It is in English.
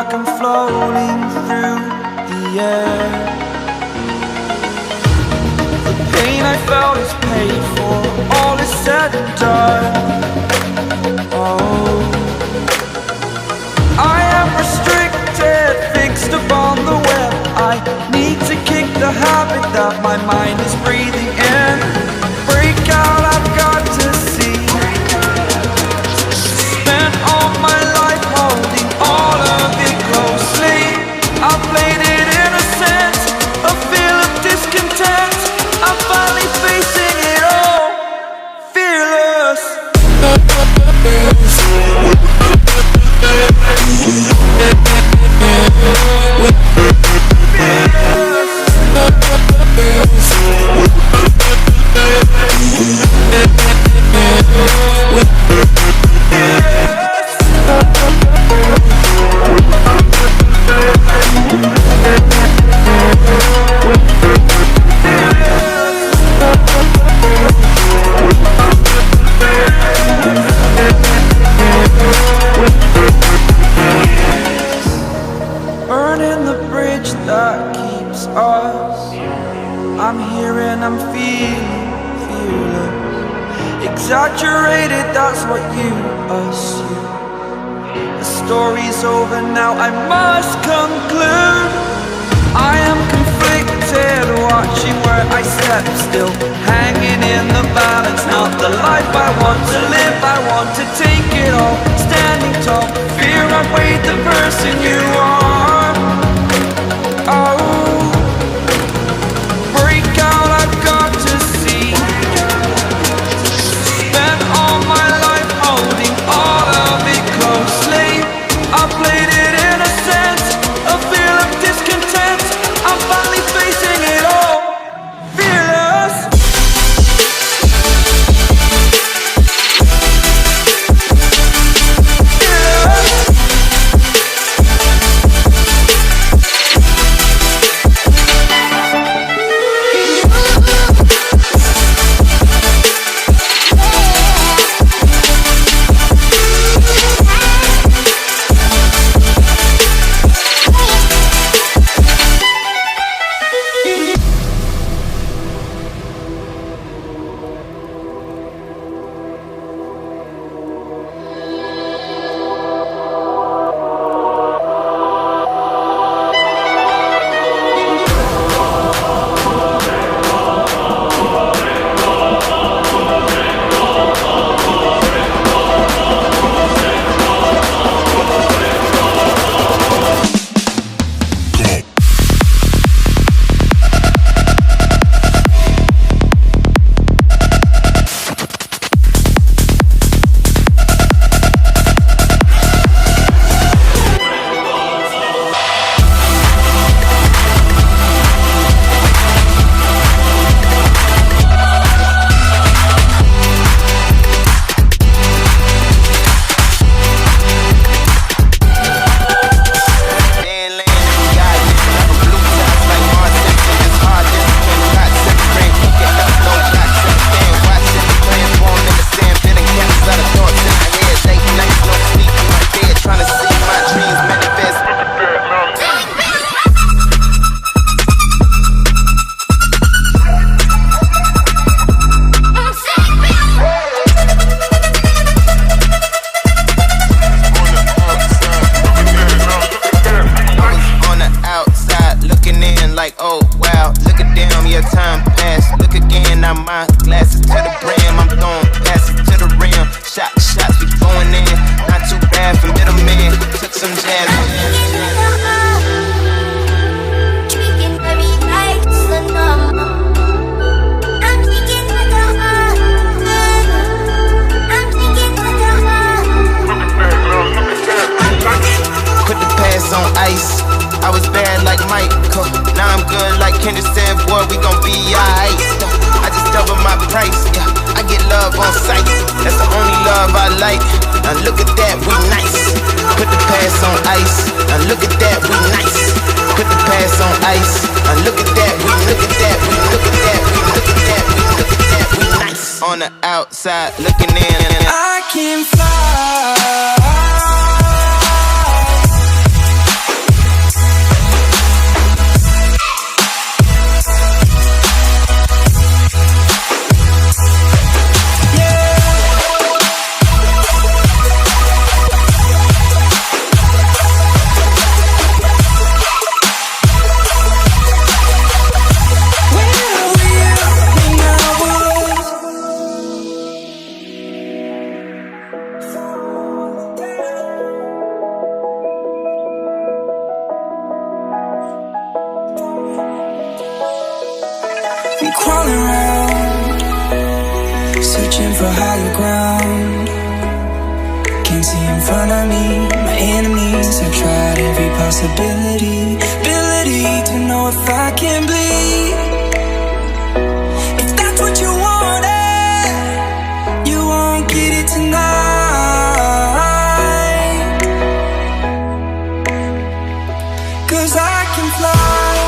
like I'm floating through the air. The pain I felt is paid for, all is said and done. Oh, I am restricted, fixed upon the web. I need to kick the habit that my mind is breathing in. Break out, I've got to see. Spent all my life holding all of it closely. I played it innocent, a feel of discontent. I'm finally facing it all, fearless. Burning the bridge that keeps us. I'm here and I'm feeling fearless. Exaggerated, that's what you assume. The story's over now, I must conclude. I am conflicted, watching where I step still, hanging in the balance. Not the life I want to live, I want to take it all. Standing tall, fear outweighed the person you are. Oh, break out, I've got to see. Spent all my life holding all of it closely. I played it innocent, a feel of discontent. I'm finally facing it all, fearless. On the outside looking in. I can fly. searching for higher ground. Can't see in front of me, my enemies. I've tried every possibility, ability to know if I can bleed. If that's what you wanted, you won't get it tonight. 'Cause I can fly.